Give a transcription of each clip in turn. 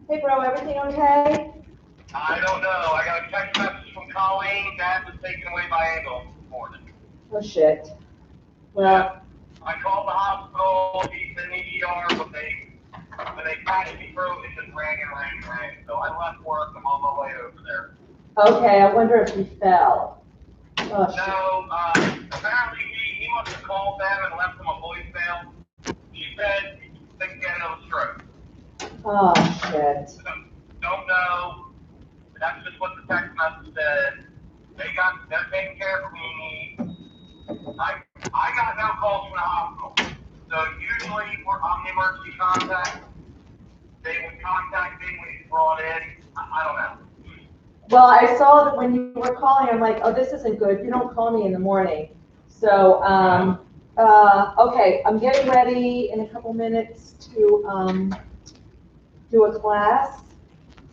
Hey, bro, everything okay? I don't know. I got a text message from Colleen. Dad was taken away by ambulance this morning. Oh, shit. Well, Yeah. I called the hospital. He's in the ER, but when they patched me through, it just rang and rang and rang. So I left work. I'm on my way over there. okay, I wonder if he fell. Oh, shit. No, apparently he must have called them and left them a voicemail. She said he's getting a stroke. Oh, shit. Don't know. That's just what the text message said. They're taking care of me. I got no calls from the hospital. So usually I'm the emergency contact. They would contact me when he's brought in. I don't know. Well, I saw that when you were calling, I'm like, oh, this isn't good. You don't call me in the morning. So, okay, I'm getting ready in a couple minutes to do a class.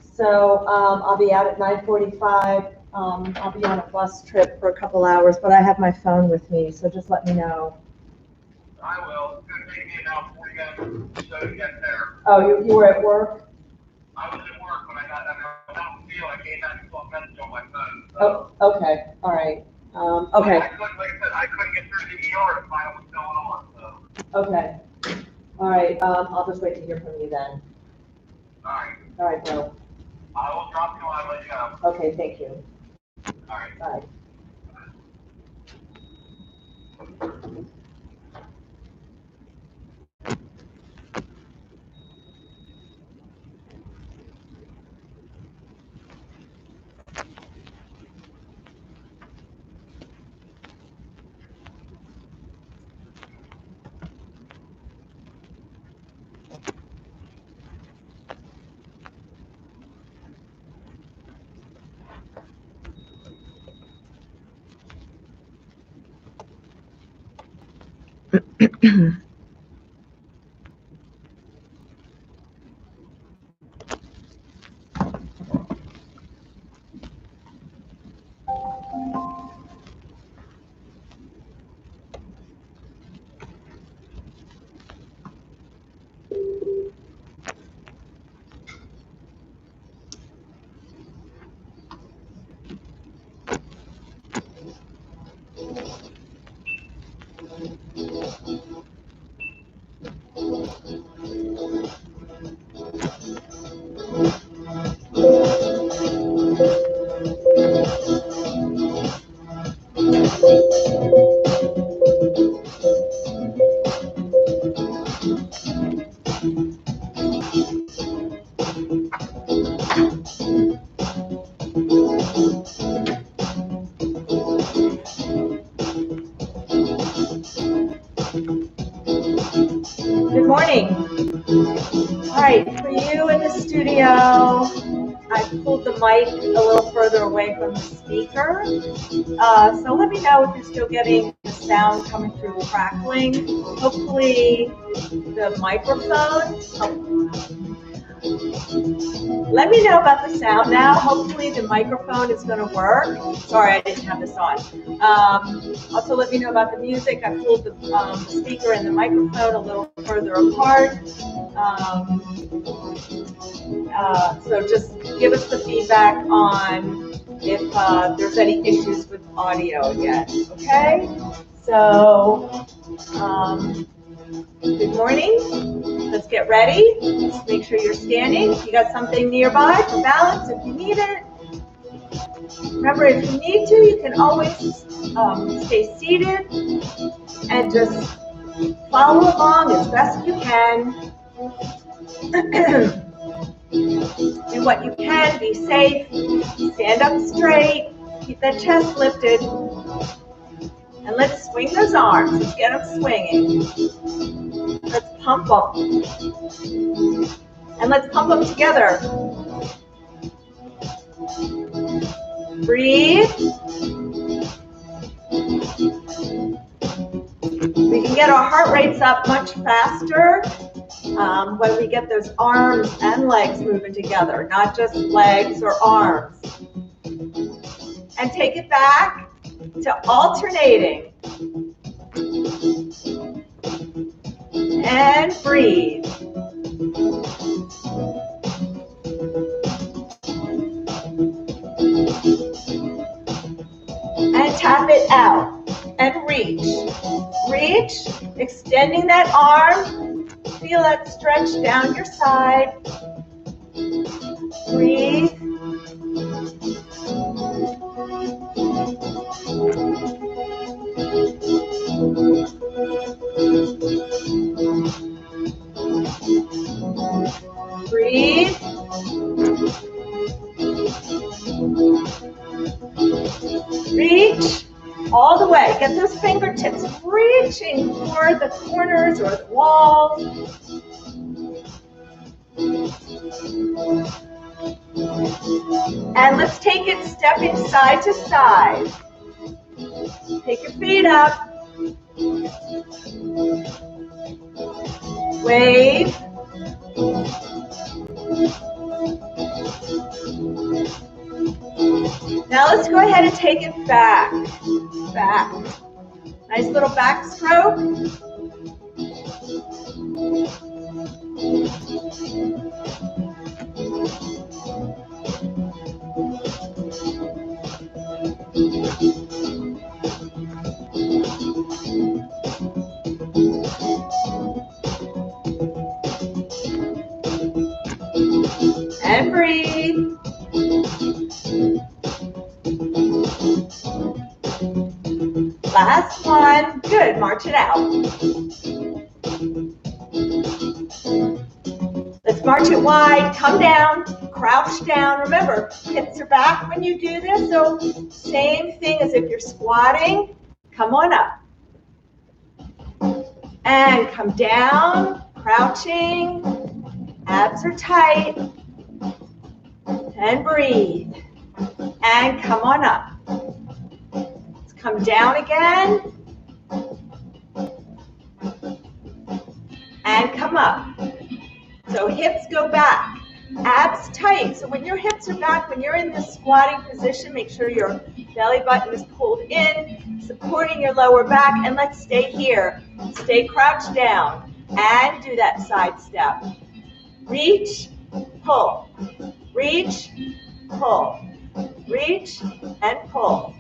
So I'll be out at 9:45. I'll be on a bus trip for a couple hours, but I have my phone with me, so just let me know. I will. It's going to take me about 40 minutes so to get there. Oh, you were at work? I was at work when I got out of the field. I came back and saw a message on my phone. So. Oh, okay. All right. Okay. Like I said, I couldn't get through the ER to find out what's going on. So. Okay. All right. I'll just wait to hear from you then. All right. All right, Bill. I will drop you. I'll let you know. Okay. Thank you. All right. Bye. Good morning. All right, for you in the studio, I pulled the mic a little further away from the speaker. So let me know if you're still getting the sound coming through crackling. Hopefully the microphone. Let me know about the sound now. Hopefully the microphone is going to work. Sorry, I didn't have this on. Also let me know about the music. I pulled the speaker and the microphone a little further apart. So just give us the feedback on if there's any issues with audio yet, okay? So, good morning. Let's get ready. Just make sure you're standing. If you got something nearby for balance, if you need it. Remember, if you need to, you can always stay seated and just follow along as best you can. Do what you can, be safe, stand up straight, keep that chest lifted, and let's swing those arms. Let's get them swinging. Let's pump them. And let's pump them together. Breathe. We can get our heart rates up much faster when we get those arms and legs moving together, not just legs or arms. And take it back to alternating. And breathe. it out and reach. Reach, extending that arm. Feel that stretch down your side. Breathe. Breathe. Reach all the way. Get those fingertips reaching for the corners or the walls. And let's take it stepping side to side. Take your feet up. Wave. Now let's go ahead and take it back. Back. Nice little back stroke. And breathe. Last one. Good. March it out. Let's march it wide. Come down. Crouch down. Remember, hips are back when you do this. So same thing as if you're squatting. Come on up. And come down. Crouching. Abs are tight. And breathe. And come on up. Let's come down again. And come up. So hips go back. Abs tight. So when your hips are back, when you're in this squatting position, make sure your belly button is pulled in, supporting your lower back. And let's stay here. Stay crouched down. And do that side step. Reach, pull. Reach, pull. Reach and pull.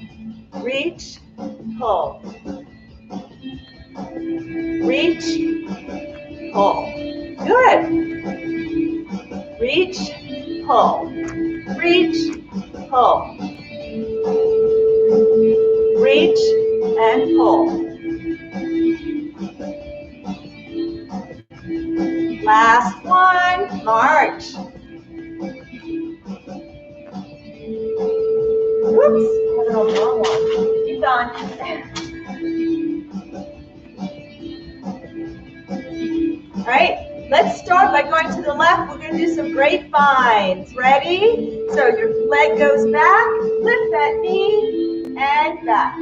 Reach, pull. Reach, pull. Good. Reach, pull. Reach, pull. Reach and pull. Last one, march. Whoops, I don't know, wrong one. Keep going. All right, let's start by going to the left. We're going to do some grapevines. Ready? So your leg goes back, lift that knee, and back.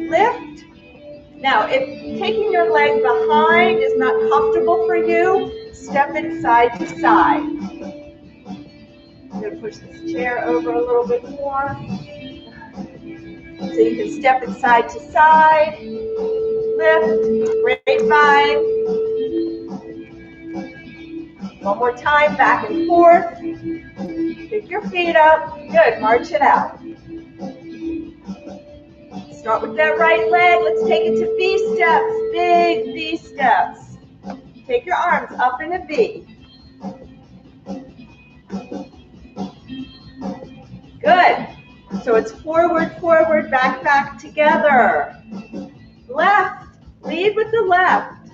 Lift. Now, if taking your leg behind is not comfortable for you, step it side to side. I'm going to push this chair over a little bit more. So you can step it side to side. Lift. Grapevine. One more time, back and forth. Pick your feet up. Good, march it out. Start with that right leg. Let's take it to V steps, big V steps. Take your arms up in a V. Good. So it's forward, forward, back, back together. Left. Lead with the left.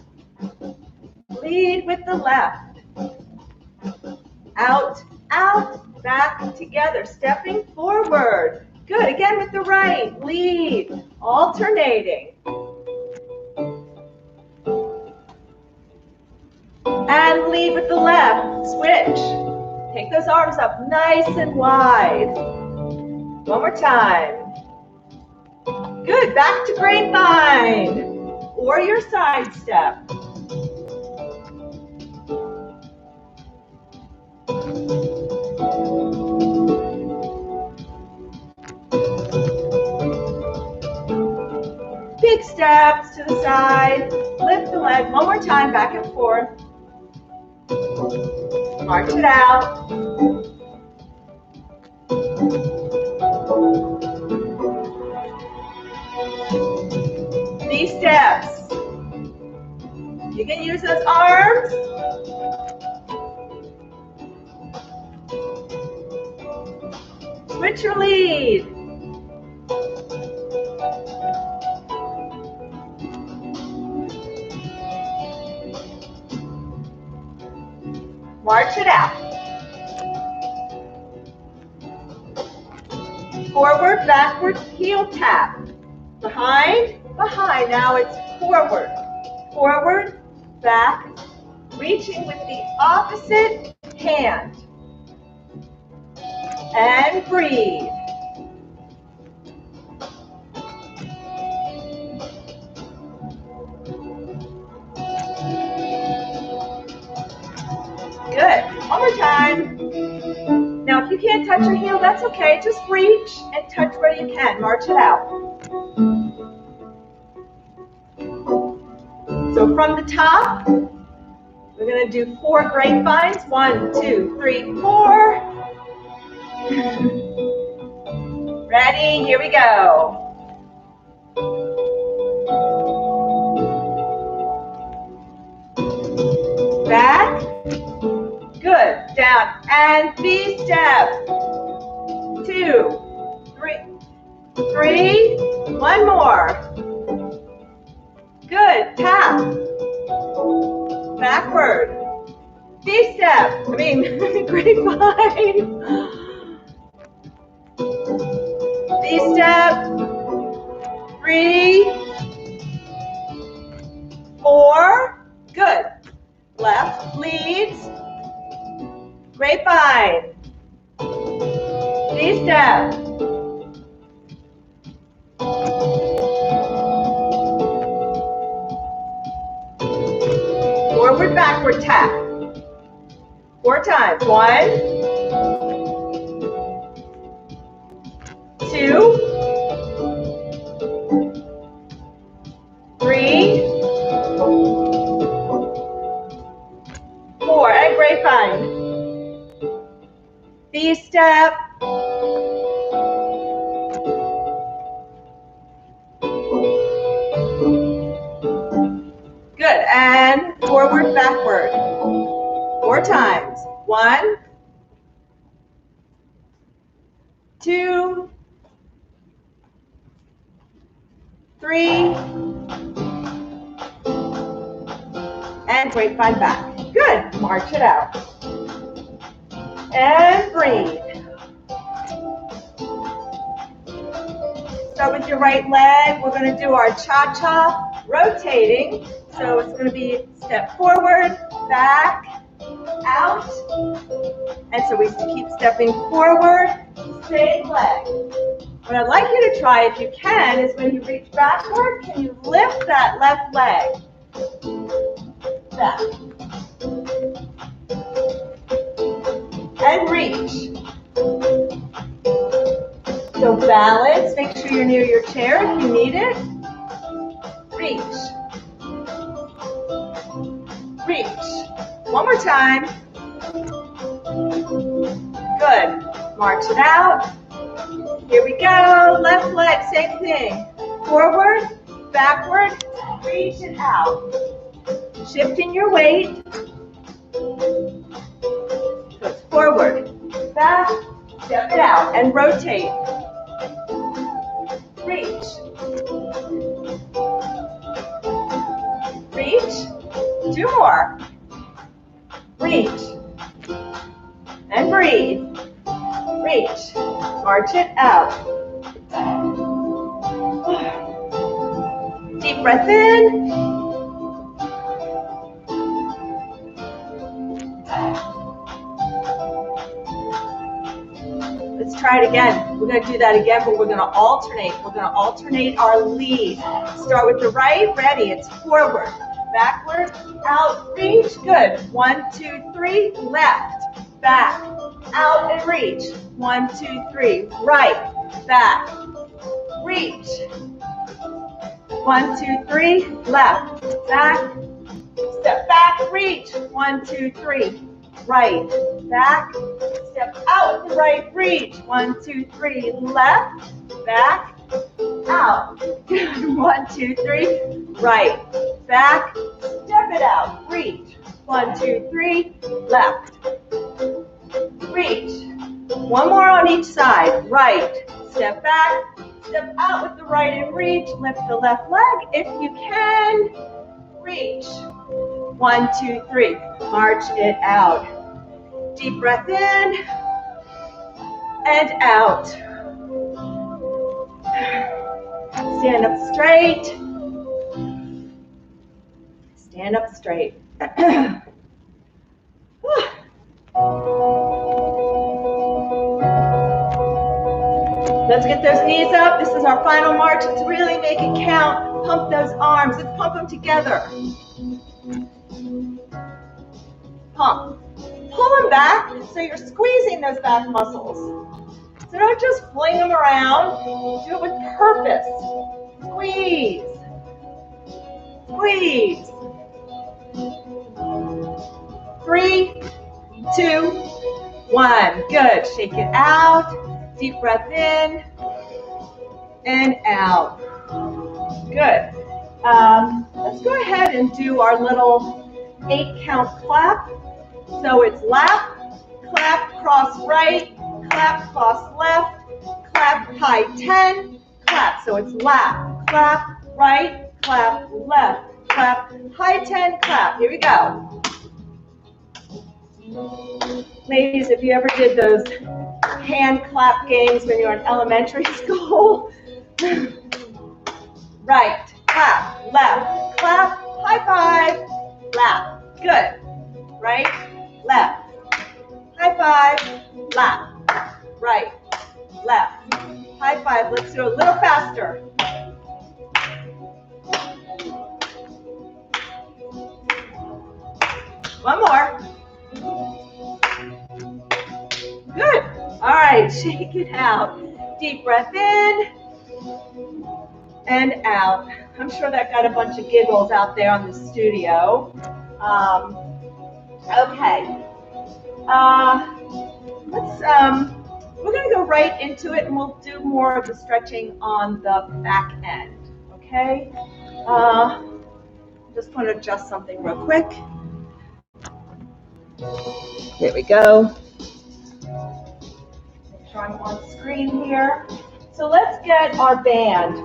Lead with the left. Out, out, back together. Stepping forward. Good. Again with the right. Lead. Alternating. And lead with the left. Switch. Take those arms up nice and wide. One more time. Good. Back to grapevine. Or your side step. Big steps to the side. Lift the leg one more time, back and forth. March it out. These steps. You can use those arms. Switch your lead. March it out. Forward, backward, heel tap. Behind, behind. Now it's forward. Forward, back, reaching with the opposite hand. And breathe. Good. One more time. Now, if you can't touch your heel, that's okay. Just reach and touch where you can. March it out. So from the top, we're going to do 4 grapevines. 1, 2, 3, 4. Ready? Here we go. Back. Good. Down. And V-step. 2, 3. 1 more. Good. Tap. Backward. V-step. Grapevine. V-step. 3, 4. Good. Left leads. Grapevine. V-step. Forward, backward tap. 4 times. 1, 2, 3, 4. And grapevine. V-step. Good. And forward, backward. 4 times. 1, 2, 3, and grapevine back. Good. March it out. And breathe. Start with your right leg. We're going to do our cha-cha rotating. So it's going to be step forward, back, out. And so we keep stepping forward, same leg. What I'd like you to try, if you can, is when you reach backward, can you lift that left leg? Back. And reach. So balance, make sure you're near your chair if you need it. Reach. Reach. One more time. Good. March it out. Here we go. Left leg, same thing. Forward, backward, reach it out. Shifting your weight. So it's forward, back, step it out, and rotate. Reach. Reach. 2 more. Reach. And breathe. Reach. March it out. Deep breath in. Let's try it again. We're going to do that again, but we're going to alternate. We're going to alternate our lead. Start with the right. Ready. It's forward, backward, out, reach. Good. 1, 2, 3. Left, back, out, and reach. 1, 2, 3. Right, back, reach. 1, 2, 3. Left, back, step back, reach. 1, 2, 3. right, back, step out with the right, reach. 1, 2, 3, left, back, out. 1, 2, 3, right, back, step it out, reach. 1, 2, 3, left, reach. One more on each side, right, step back, step out with the right and reach, lift the left leg if you can, reach. 1, 2, 3, march it out. Deep breath in and out. Stand up straight. Stand up straight. Let's get those knees up. This is our final march. Let's really make it count. Pump those arms. Let's pump them together. Pump. Pull them back so you're squeezing those back muscles. So don't just fling them around. Do it with purpose. Squeeze. Squeeze. 3, 2, 1. Good. Shake it out. Deep breath in and out. Good. Let's go ahead and do our little 8-count clap. So it's lap, clap, cross right, clap, cross left, clap, high 10, clap. So it's lap, clap, right, clap, left, clap, high 10, clap. Here we go. Ladies, if you ever did those hand clap games when you were in elementary school, right, clap, left, clap, high five, lap. Good. Right, left, high five, lap, right, left, high five. Let's do a little faster. One more. Good. All right, shake it out. Deep breath in and out. I'm sure that got a bunch of giggles out there on the studio. Okay. We're going to go right into it, and we'll do more of the stretching on the back end. Okay. Just want to adjust something real quick. There we go. Make sure I'm on screen here. So let's get our band.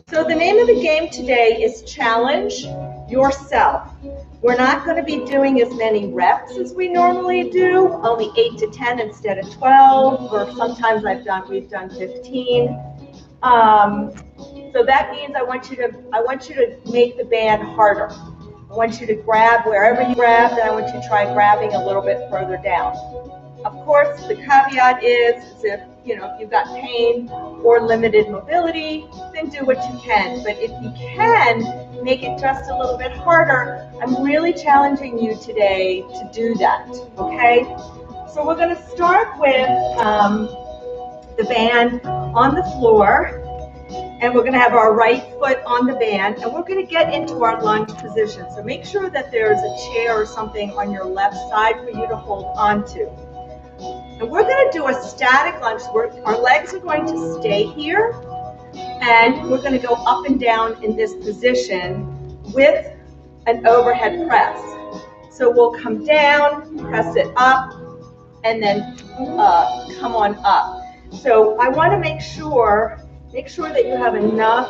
So the name of the game today is Challenge Yourself. We're not going to be doing as many reps as we normally do, only 8 to 10 instead of 12, or sometimes we've done 15. So that means I want you to make the band harder. I want you to grab wherever you grabbed, and I want you to try grabbing a little bit further down. Of course, the caveat is if you've got pain or limited mobility, then do what you can. But if you can make it just a little bit harder, I'm really challenging you today to do that, okay? So we're going to start with the band on the floor, and we're going to have our right foot on the band, and we're going to get into our lunge position. So make sure that there's a chair or something on your left side for you to hold on to. And we're going to do a static lunge. Our legs are going to stay here, and we're going to go up and down in this position with an overhead press. So we'll come down, press it up, and then come on up. So I want to make sure that you have enough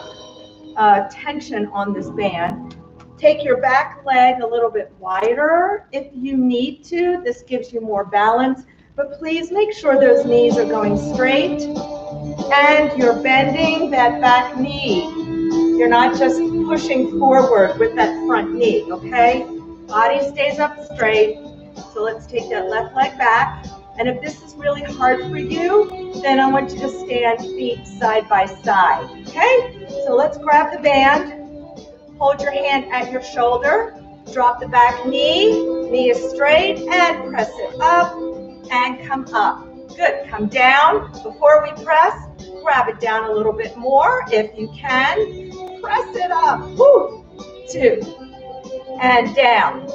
tension on this band. Take your back leg a little bit wider if you need to. This gives you more balance. But please make sure those knees are going straight and you're bending that back knee. You're not just pushing forward with that front knee, okay? Body stays up straight. So let's take that left leg back. And if this is really hard for you, then I want you to stand feet side by side, okay? So let's grab the band. Hold your hand at your shoulder. Drop the back knee is straight, and press it up. And come up. Good. Come down. Before we press, grab it down a little bit more if you can. Press it up. Woo. 2. And down.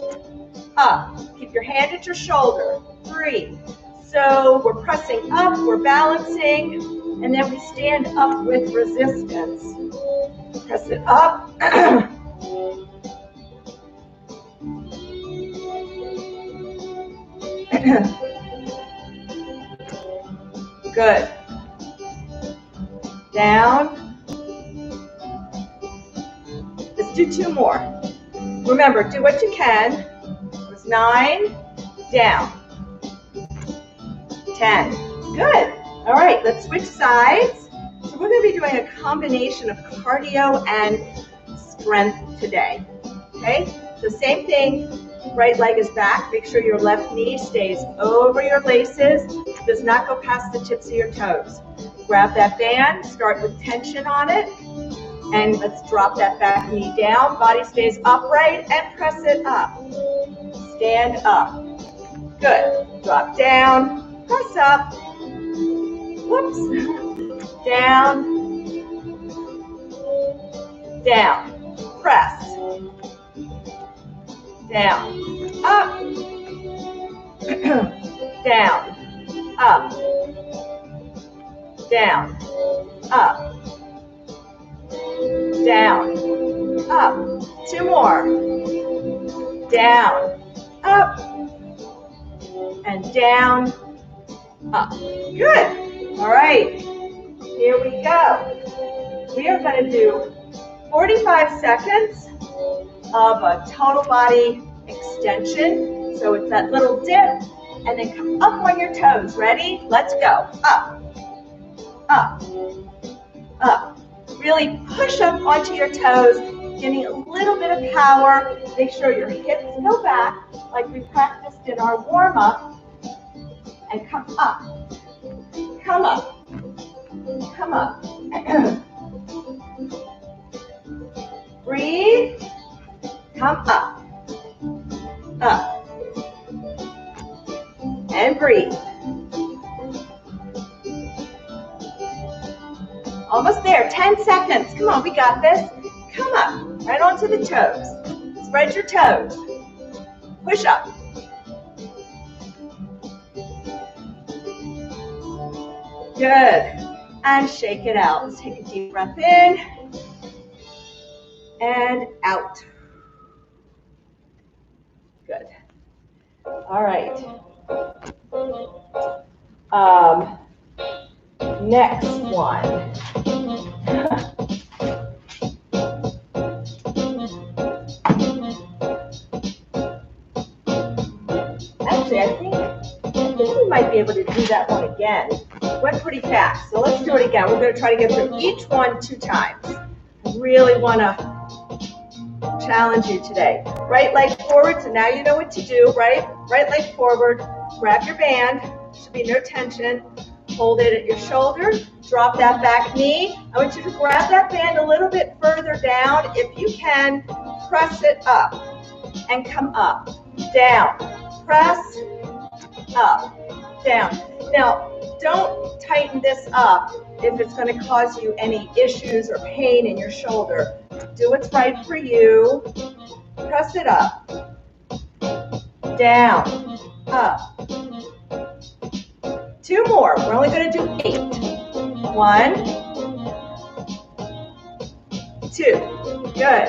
up. Keep your hand at your shoulder. 3. So we're pressing up, we're balancing, and then we stand up with resistance. Press it up. Good. Down. Let's do 2 more. Remember, do what you can. It was 9. Down. 10. Good. All right, let's switch sides. So we're going to be doing a combination of cardio and strength today. Okay? So same thing. Right leg is back. Make sure your left knee stays over your laces. Does not go past the tips of your toes. Grab that band. Start with tension on it. And let's drop that back knee down. Body stays upright and press it up. Stand up. Good. Drop down. Press up. Whoops. Down. Down. Press. Down. Up. Down. Up. Down. Up. Down. Up. 2 more. Down. Up. And down. Up. Good. All right. Here we go. We are going to do 45 seconds of a total body extension. So it's that little dip, and then come up on your toes. Ready? Let's go. Up. Up. Up. Really push up onto your toes, getting a little bit of power. Make sure your hips go back like we practiced in our warm-up. And come up. Come up. Come up. Breathe. Come up. Up. And breathe. Almost there. 10 seconds. Come on, we got this. Come up. Right onto the toes. Spread your toes. Push up. Good. And shake it out. Let's take a deep breath in and out. Good. All right. Next one. Actually, I think we might be able to do that one again. Went pretty fast, so let's do it again. We're going to try to get through each one 2 times. I really want to challenge you today. Right leg forward, so now you know what to do, right? Right leg forward, grab your band, should be no tension. Hold it at your shoulder, drop that back knee. I want you to grab that band a little bit further down. If you can, press it up and come up, down, press, up, down. Now, don't tighten this up if it's going to cause you any issues or pain in your shoulder. Do what's right for you. Press it up, down, up. 2 more. We're only going to do 8. 1, 2. Good.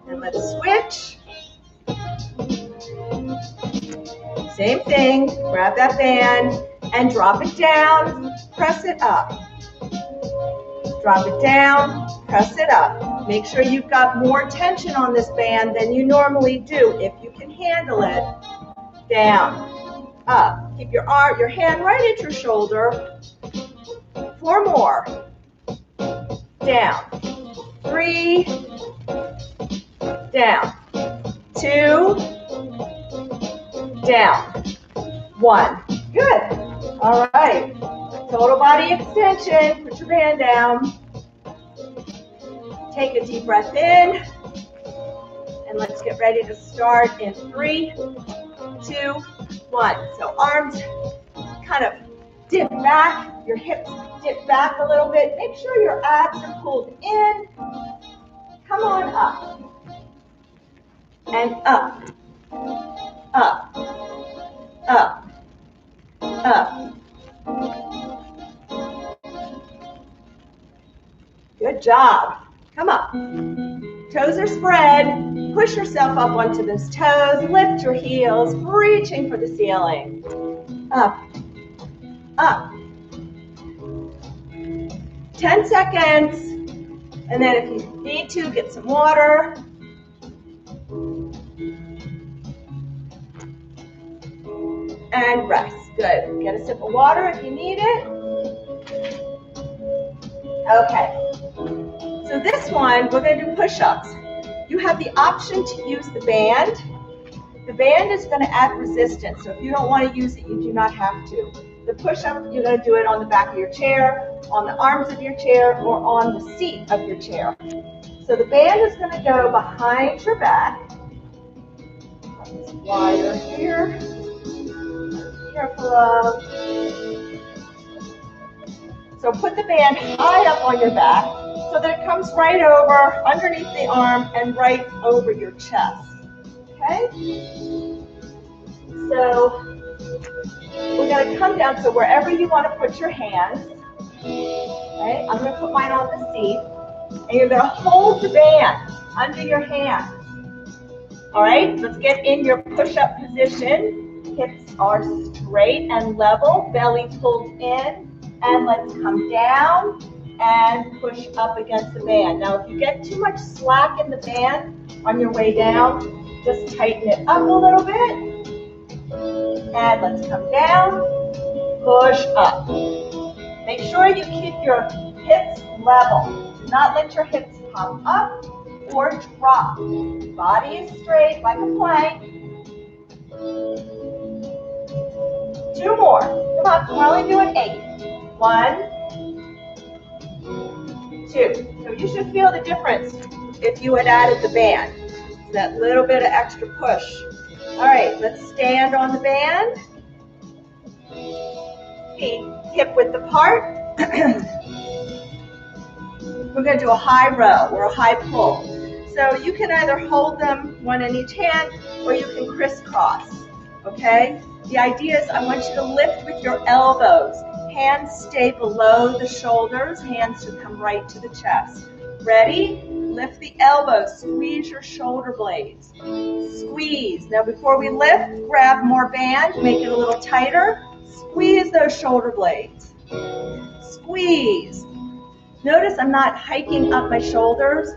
And let's switch. Same thing. Grab that band and drop it down. Press it up. Drop it down. Press it up. Make sure you've got more tension on this band than you normally do. If you can handle it, down. Up. Keep your hand right at your shoulder. 4 more. Down. 3. Down. 2. Down. 1. Good. All right. Total body extension. Put your band down. Take a deep breath in. And let's get ready to start in 3, 2, 1. So arms kind of dip back, your hips dip back a little bit. Make sure your abs are pulled in. Come on up. and up, up, up, up. Good job. Come up. Toes are spread. Push yourself up onto those toes. Lift your heels, reaching for the ceiling. Up, up. 10 seconds. And then if you need to, get some water. And rest. Good. Get a sip of water if you need it. Okay. So this one, we're going to do push-ups. You have the option to use the band. The band is going to add resistance, so if you don't want to use it, you do not have to. The push-up, you're going to do it on the back of your chair, on the arms of your chair, or on the seat of your chair. So the band is going to go behind your back. Wider here. Careful of. So put the band high up on your back so that it comes right over, underneath the arm, and right over your chest. Okay? So we're going to come down, so wherever you want to put your hands. Okay? I'm going to put mine on the seat. And you're going to hold the band under your hand. All right? Let's get in your push-up position. Hips are straight and level, belly pulled in. And let's come down and push up against the band. Now, if you get too much slack in the band on your way down, just tighten it up a little bit. And let's come down, push up. Make sure you keep your hips level. Do not let your hips pop up or drop. Body is straight like a plank. 2 more. Come on, we're only doing 8. 1, 2. So you should feel the difference if you had added the band. That little bit of extra push. All right, let's stand on the band. Feet hip width apart. We're going to do a high row or a high pull. So you can either hold them one in each hand or you can crisscross. Okay? The idea is I want you to lift with your elbows. Hands stay below the shoulders. Hands should come right to the chest. Ready? Lift the elbows. Squeeze your shoulder blades. Squeeze. Now before we lift, grab more band. Make it a little tighter. Squeeze those shoulder blades. Squeeze. Notice I'm not hiking up my shoulders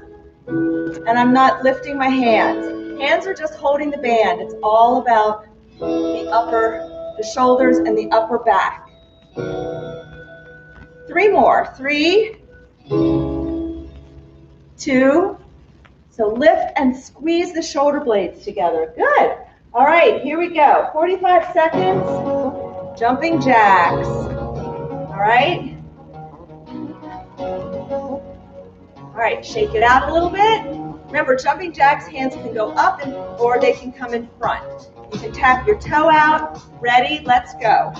and I'm not lifting my hands. Hands are just holding the band. It's all about the shoulders and the upper back. 3 more. 3, 2. So lift and squeeze the shoulder blades together. Good. All right, here we go. 45 seconds. Jumping jacks. All right. All right, shake it out a little bit. Remember, jumping jacks, hands can go up or they can come in front. You can tap your toe out. Ready? Let's go.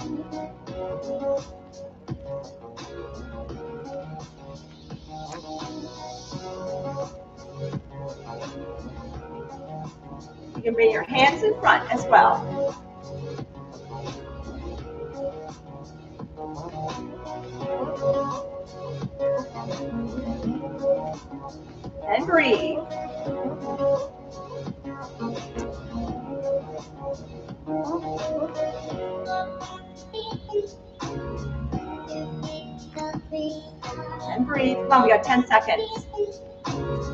You can bring your hands in front as well. And breathe. And breathe. Come on, we got 10 seconds.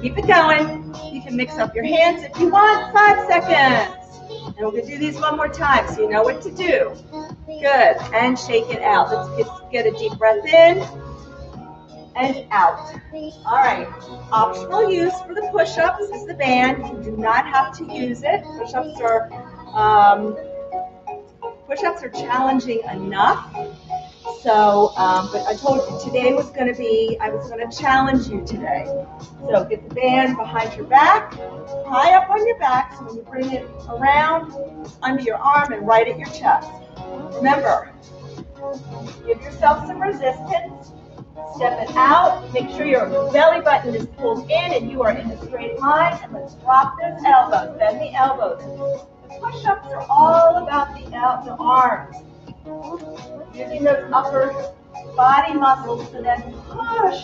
Keep it going. You can mix up your hands if you want. 5 seconds. And we're going to do these one more time so you know what to do. Good. And shake it out. Let's get a deep breath in and out. All right. Optional use for the push-ups is the band. You do not have to use it. Push-ups are challenging enough. So, but I told you today I was going to challenge you today. So get the band behind your back, high up on your back, so when you bring it around, it's under your arm and right at your chest. Remember, give yourself some resistance. Step it out. Make sure your belly button is pulled in and you are in a straight line. And let's drop those elbows. Bend the elbows. The push-ups are all about the arms. Using those upper body muscles to then push.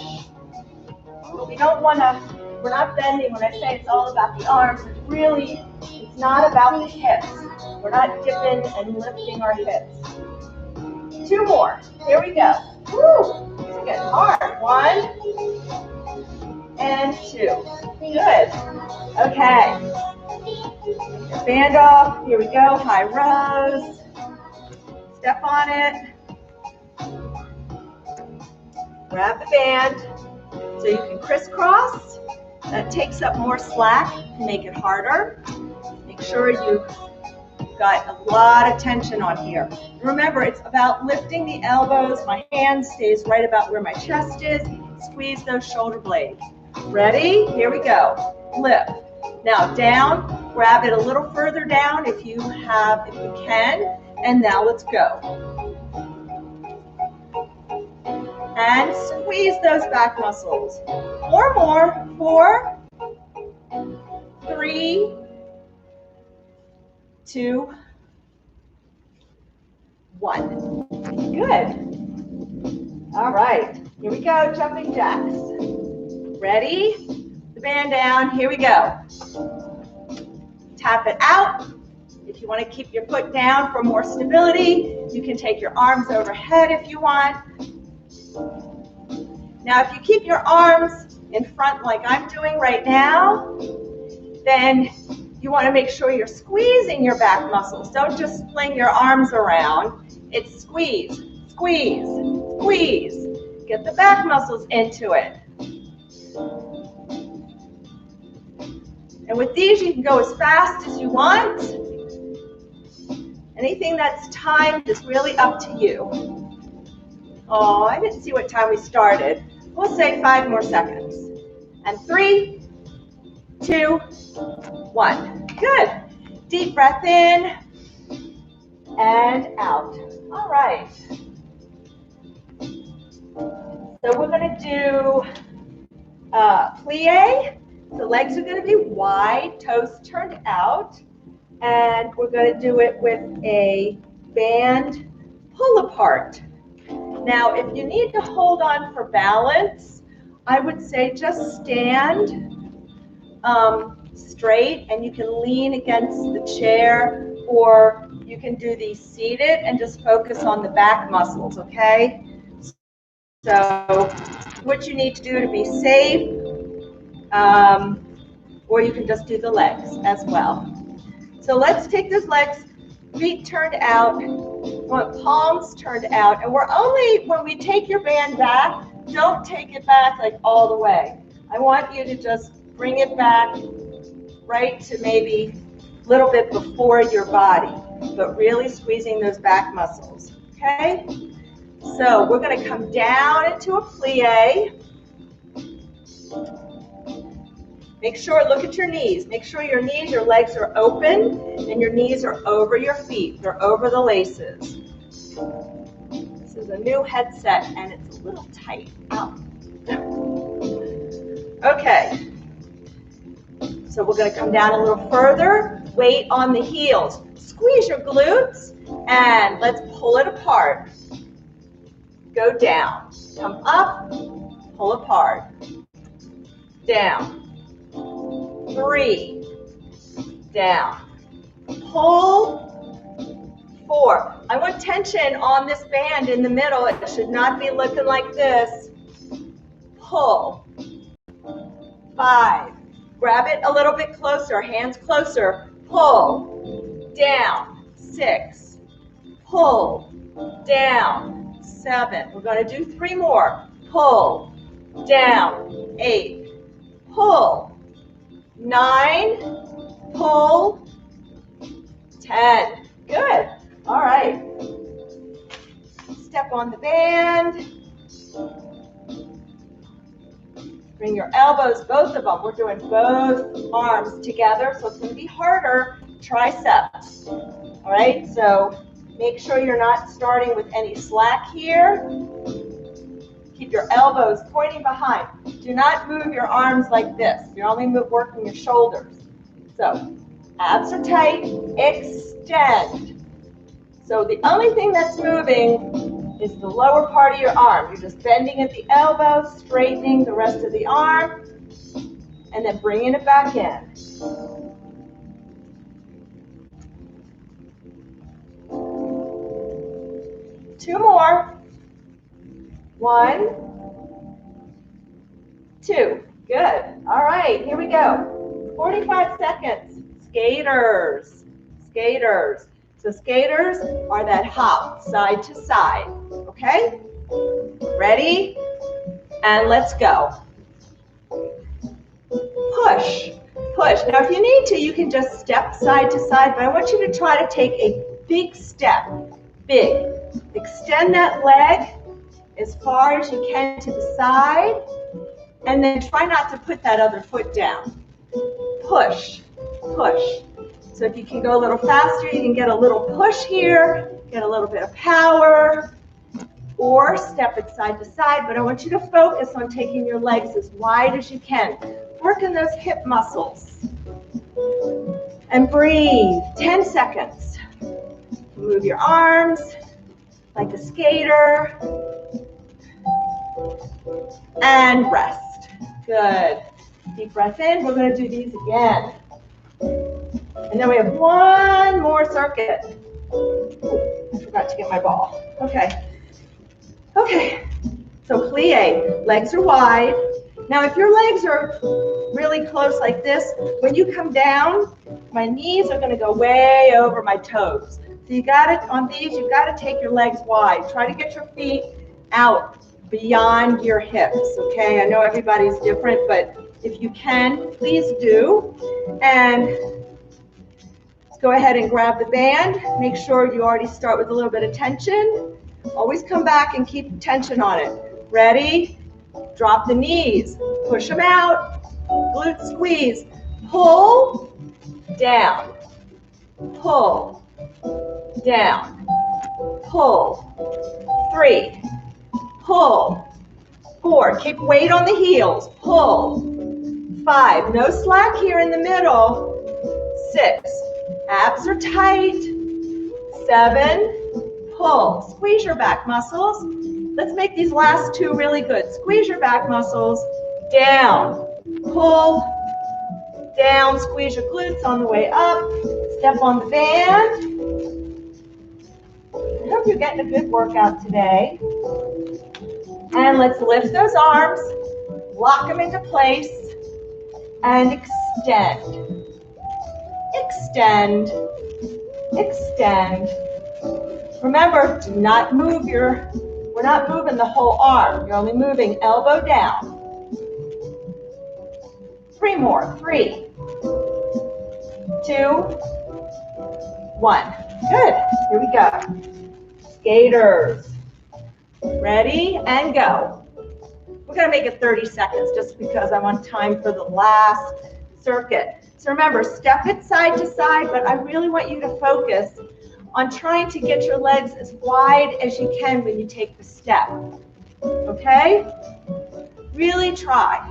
But we don't want to, we're not bending. When I say it's all about the arms, it's not about the hips. We're not dipping and lifting our hips. 2 more. Here we go. Woo! These are getting hard. 1 and 2. Good. Okay. Take your band off. Here we go. High rows. Step on it. Grab the band so you can crisscross. That takes up more slack to make it harder. Make sure you've got a lot of tension on here. Remember, it's about lifting the elbows. My hand stays right about where my chest is. Squeeze those shoulder blades. Ready? Here we go. Lift. Now down. Grab it a little further down if you can. And now let's go. And squeeze those back muscles. 4 more. 4, 3, 2, 1. Good. All right. Here we go. Jumping jacks. Ready? The band down. Here we go. Tap it out. If you want to keep your foot down for more stability, you can take your arms overhead if you want. Now, if you keep your arms in front like I'm doing right now, then you want to make sure you're squeezing your back muscles. Don't just fling your arms around. It's squeeze, squeeze, squeeze. Get the back muscles into it. And with these, you can go as fast as you want. Anything that's timed is really up to you. Oh, I didn't see what time we started. We'll say 5 more seconds. And 3, 2, 1. Good. Deep breath in and out. All right. So we're going to do plie. The legs are going to be wide, toes turned out. And we're going to do it with a band pull apart. Now, if you need to hold on for balance, I would say just stand straight, and you can lean against the chair, or you can do these seated and just focus on the back muscles, okay? So what you need to do to be safe, or you can just do the legs as well. So let's take those legs, feet turned out, palms turned out, and we're only, when we take your band back, don't take it back like all the way. I want you to just bring it back right to maybe a little bit before your body, but really squeezing those back muscles, okay? So we're going to come down into a plie. Make sure, look at your knees. Make sure your knees, your legs are open, and your knees are over your feet. They're over the laces. This is a new headset, and it's a little tight. Ow. Okay. So we're going to come down a little further. Weight on the heels. Squeeze your glutes, and let's pull it apart. Go down. Come up, pull apart. Down. 3, down, pull, 4. I want tension on this band in the middle. It should not be looking like this. Pull, 5, grab it a little bit closer, hands closer, pull, down, 6, pull, down, 7. We're going to do 3 more, pull, down, 8, pull, 9, pull, 10. Good. All right. Step on the band. Bring your elbows, both of them. We're doing both arms together, so it's going to be harder. Triceps. All right, so make sure you're not starting with any slack here. Keep keep your elbows pointing behind. Do not move your arms like this. You're only working your shoulders. So abs are tight, extend. So the only thing that's moving is the lower part of your arm. You're just bending at the elbow, straightening the rest of the arm, and then bringing it back in. Two more. 1, 2. Good. All right, here we go. 45 seconds. Skaters. Skaters. So skaters are that hop side to side. Okay? Ready? And let's go. Push. Push. Now, if you need to, you can just step side to side, but I want you to try to take a big step. Big. Extend that leg as far as you can to the side, and then try not to put that other foot down. Push, push. So if you can go a little faster, you can get a little push here, get a little bit of power, or step it side to side, but I want you to focus on taking your legs as wide as you can. Working those hip muscles. And breathe, 10 seconds. Move your arms like a skater. And rest. Good. Deep breath in. We're going to do these again. And then we have one more circuit. Ooh, I forgot to get my ball. Okay. Okay. So plie. Legs are wide. Now if your legs are really close like this, when you come down, my knees are going to go way over my toes. So you got to, on these, you've got to take your legs wide. Try to get your feet out beyond your hips, okay? I know everybody's different, but if you can, please do. And let's go ahead and grab the band. Make sure you already start with a little bit of tension. Always come back and keep tension on it. Ready? Drop the knees. Push them out. Glute squeeze. Pull, down. Pull, down. Pull. 3. Pull. 4. Keep weight on the heels. Pull. 5. No slack here in the middle. 6. Abs are tight. 7. Pull. Squeeze your back muscles. Let's make these last 2 really good. Squeeze your back muscles. Down. Pull. Down. Squeeze your glutes on the way up. Step on the band. I hope you're getting a good workout today. And let's lift those arms, lock them into place, and extend. Extend. Extend. Remember, do not move we're not moving the whole arm. You're only moving elbow down. 3 more. 3, 2, 1. Good. Here we go. Skaters. Ready and go. We're going to make it 30 seconds just because I want time for the last circuit. So remember, step it side to side, but I really want you to focus on trying to get your legs as wide as you can when you take the step. Okay? Really try.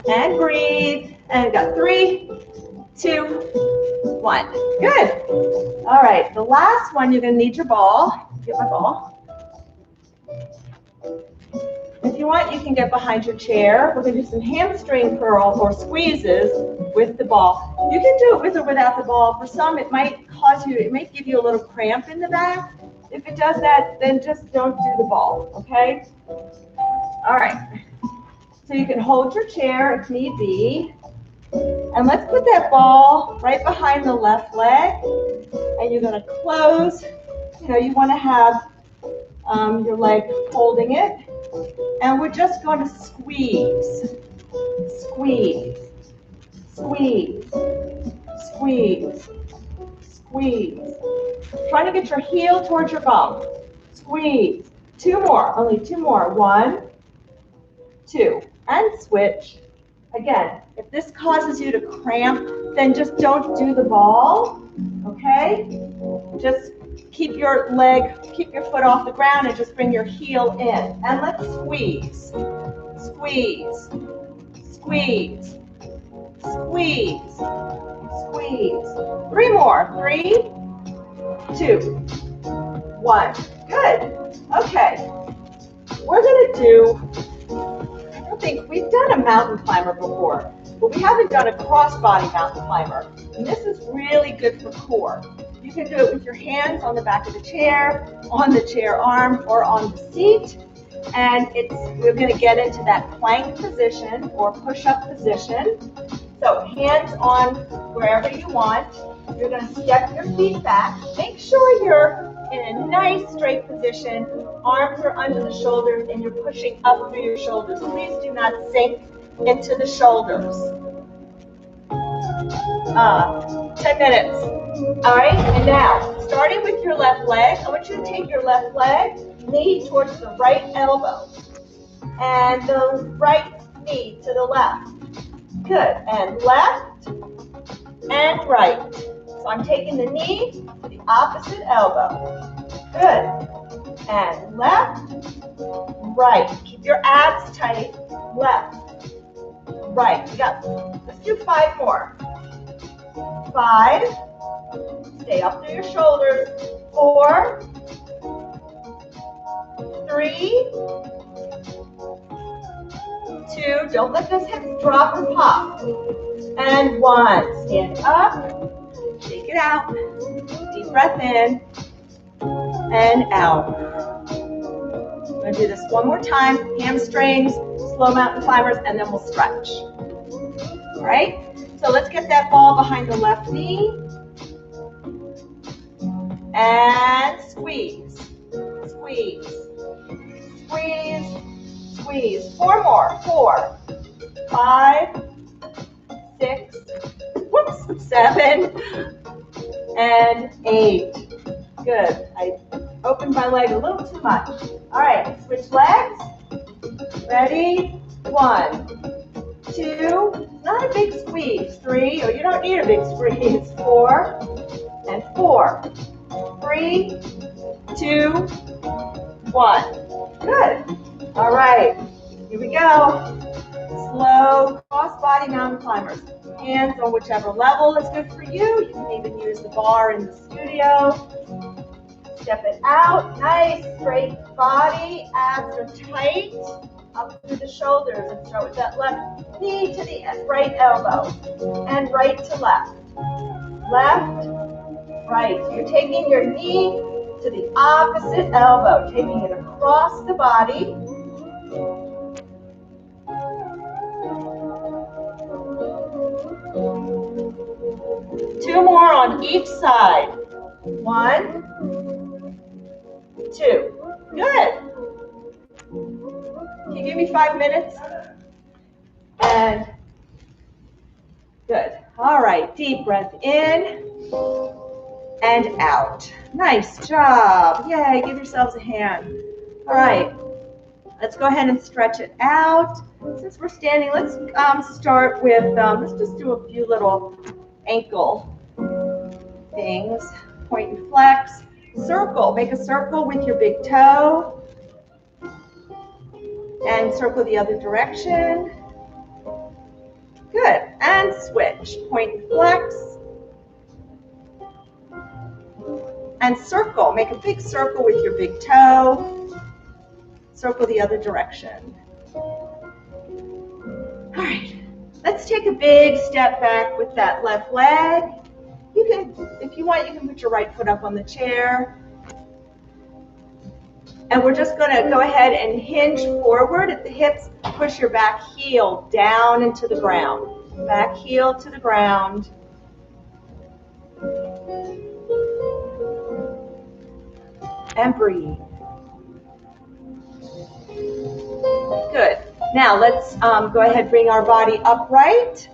And breathe. And we've got 3, 2, 1. Good. All right, the last one, you're going to need your ball. Get my ball. If you want, you can get behind your chair. We're going to do some hamstring curls or squeezes with the ball. You can do it with or without the ball. For some, it might give you a little cramp in the back. If it does that, then just don't do the ball, okay? All right. So you can hold your chair if need be. And let's put that ball right behind the left leg. And you're going to close. You want to have your leg holding it. And we're just going to squeeze, squeeze, squeeze, squeeze, squeeze. Try to get your heel towards your bum. Squeeze. 2 more, only 2 more. 1, 2, and switch. Again, if this causes you to cramp, then just don't do the ball, okay? Just keep your foot off the ground and just bring your heel in. And let's squeeze, squeeze, squeeze, squeeze, squeeze. 3 more. 3, 2, 1. Good. Okay. We're going to do, I don't think we've done a mountain climber before, but we haven't done a crossbody mountain climber. And this is really good for core. You can do it with your hands on the back of the chair, on the chair arm, or on the seat. And we're going to get into that plank position or push-up position. So hands on wherever you want. You're going to step your feet back. Make sure you're in a nice straight position. Arms are under the shoulders and you're pushing up through your shoulders. Please do not sink into the shoulders. 10 minutes. All right, and now, starting with your left leg, I want you to take your left leg, knee towards the right elbow, and the right knee to the left. Good, and left and right. So I'm taking the knee to the opposite elbow. Good, and left, right. Keep your abs tight. Left, right. Let's do 5 more. 5. Stay up through your shoulders. 4, 3, 2. Don't let those hips drop or pop. And 1. Stand up. Shake it out. Deep breath in and out. I'm going to do this one more time. Hamstrings, slow mountain climbers, and then we'll stretch. All right? So let's get that ball behind the left knee. And squeeze, squeeze, squeeze, squeeze. 4 more. 4, 5, 6, 7, and 8. Good. I opened my leg a little too much. All right, switch legs. Ready? 1, 2. Not a big squeeze. 3. You don't need a big squeeze. 4, and 4. 3, 2, 1. Good. All right. Here we go. Slow cross-body mountain climbers. Hands on whichever level is good for you. You can even use the bar in the studio. Step it out. Nice straight body. Abs are tight. Up through the shoulders. And start with that left knee to the right elbow. And right to left. Left, right. So you're taking your knee to the opposite elbow. Taking it across the body. Two more on each side. 1, 2. Good. Can you give me 5 minutes? And good. All right. Deep breath in and out. Nice job. Yay. Give yourselves a hand. All right. Let's go ahead and stretch it out. Since we're standing, let's start with, let's just do a few little ankle things. Point and flex. Circle. Make a circle with your big toe. And circle the other direction. Good. And switch. Point and flex. And circle. Make a big circle with your big toe. Circle the other direction. All right. Let's take a big step back with that left leg. You can, if you want, you can put your right foot up on the chair. And we're just going to go ahead and hinge forward at the hips. Push your back heel down into the ground. Back heel to the ground. And breathe. Good. Now let's go ahead and bring our body upright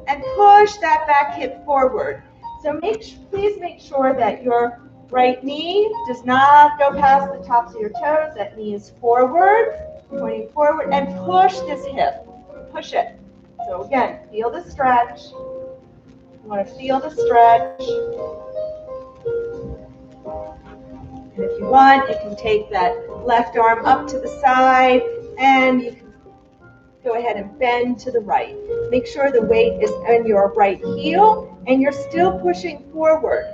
and push that back hip forward. So please make sure that your right knee does not go past the tops of your toes. That knee is forward, pointing forward, and push this hip. Push it. So again, feel the stretch. You want to feel the stretch. And if you want, you can take that left arm up to the side and you can go ahead and bend to the right. Make sure the weight is on your right heel and you're still pushing forward.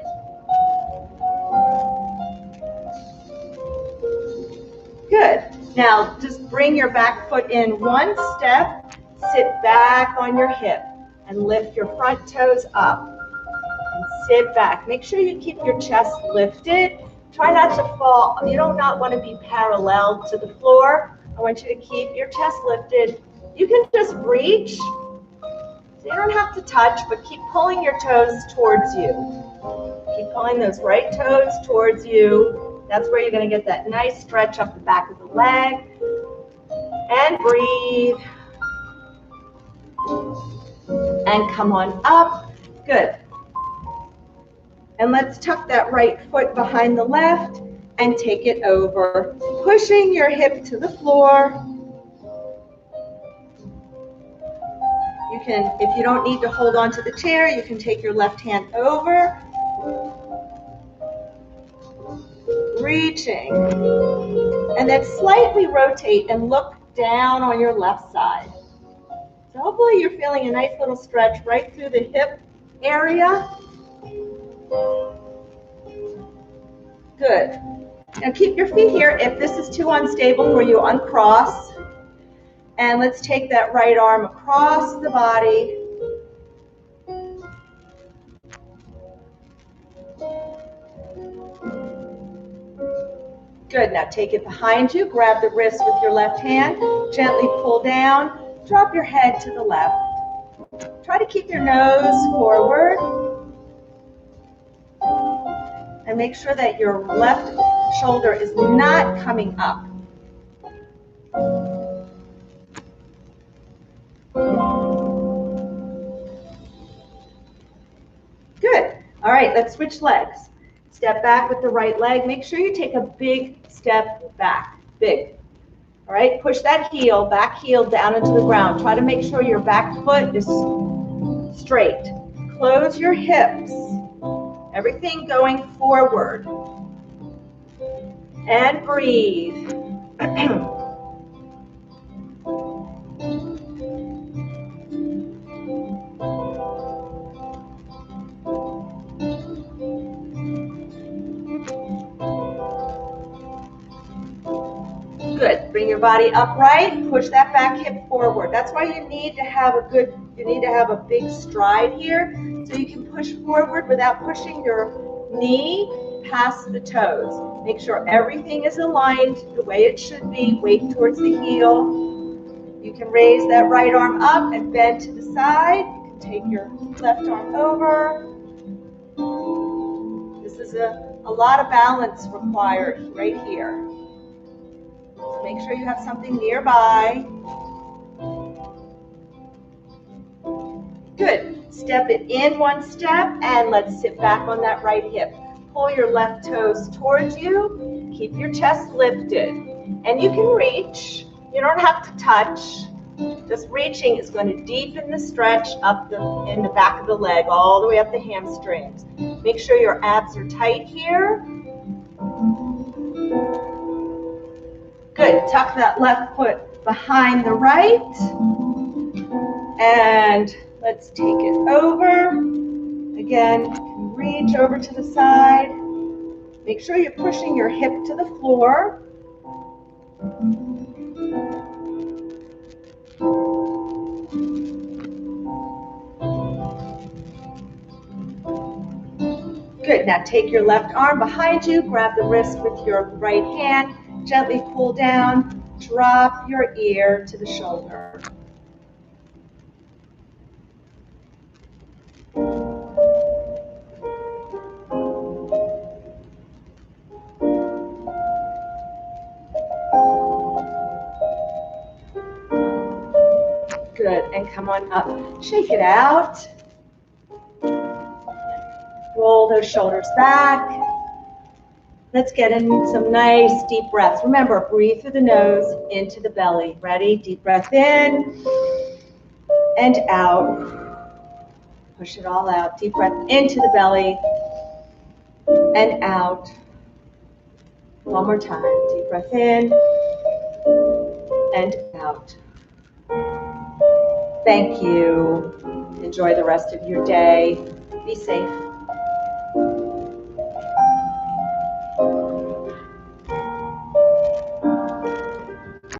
Good. Now just bring your back foot in one step, sit back on your hip and lift your front toes up and sit back. Make sure you keep your chest lifted. Try not to fall. You do not want to be parallel to the floor. I want you to keep your chest lifted. You can just reach. So you don't have to touch, but keep pulling your toes towards you. Keep pulling those right toes towards you. That's where you're going to get that nice stretch up the back of the leg. And breathe. And come on up. Good. And let's tuck that right foot behind the left and take it over, pushing your hip to the floor. You can, if you don't need to hold on to the chair, you can take your left hand over. Reaching. And then slightly rotate and look down on your left side. So hopefully you're feeling a nice little stretch right through the hip area. Good. Now keep your feet here. If this is too unstable for you, uncross. And let's take that right arm across the body. Good. Now take it behind you. Grab the wrist with your left hand. Gently pull down. Drop your head to the left. Try to keep your nose forward. And make sure that your left shoulder is not coming up. Good. All right, let's switch legs. Step back with the right leg. Make sure you take a big step back. Big. All right, push that heel, back heel down into the ground. Try to make sure your back foot is straight. Close your hips. Everything going forward. And breathe. Good. Bring your body upright. Push that back hip forward. That's why you need to have a big stride here so you can push forward without pushing your knee past the toes. Make sure everything is aligned the way it should be. Weight towards the heel. You can raise that right arm up and bend to the side. You can take your left arm over. This is a lot of balance required right here. So make sure you have something nearby. Good. Step it in one step and let's sit back on that right hip. Pull your left toes towards you. Keep your chest lifted. And you can reach. You don't have to touch. Just reaching is going to deepen the stretch up in the back of the leg, all the way up the hamstrings. Make sure your abs are tight here. Good. Tuck that left foot behind the right. And let's take it over. Again, you can reach over to the side. Make sure you're pushing your hip to the floor. Good. Now take your left arm behind you. Grab the wrist with your right hand. Gently pull down. Drop your ear to the shoulder. Good, and come on up. Shake it out. Roll those shoulders back. Let's get in some nice deep breaths. Remember, breathe through the nose, into the belly. Ready? Deep breath in and out. Push it all out. Deep breath into the belly and out. One more time. Deep breath in and out. Thank you. Enjoy the rest of your day. Be safe.